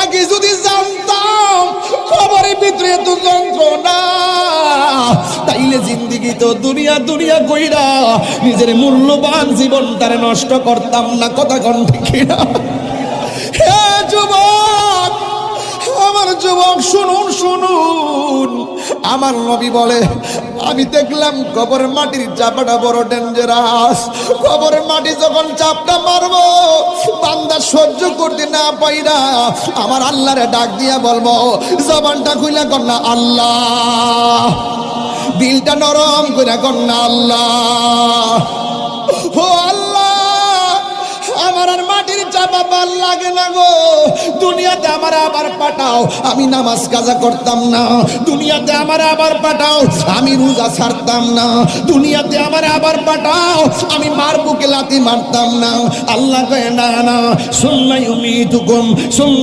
আগে যদি জানতাম কবরের ভিতরে এত যন্ত্রণা, তাইলে জিন্দেগি তো দুনিয়া দুনিয়া কইরা নিজের মূল্যবান জীবনটারে নষ্ট করতাম না। কথা কোন ঠিক না? হে যুবক, আমার যুবক শুনুন শুনুন, আমার নবী বলে আমি দেখলাম কবরের মাটির চাপাটা বড় ডেঞ্জারাস। কবরের মাটি যখন চাপটা মারবো, বান্দা সহ্য করতে না পাইরা আমার আল্লাহরে ডাক দিয়া বলবো, জবানটা খুইলা কন্যা আল্লাহ, দিলটা নরম করে কন্যা আল্লাহ। ও আল্লাহ, আমার আর মাটির চাপা ভাল লাগে না গো। দুনিয়াতে আমার আবার পাঠাও, আমি নামাজ কাজা করতাম না। দুনিয়াতে আমার আবার পাঠাও, আমি রোজা ছাড়তাম না। দুনিয়াতে আমার আবার পাঠাও, আমি মার বুকে লাথি মারতাম না। আল্লাহ কয় না না, সুম্মা ইউমিতুকুম সুম্মা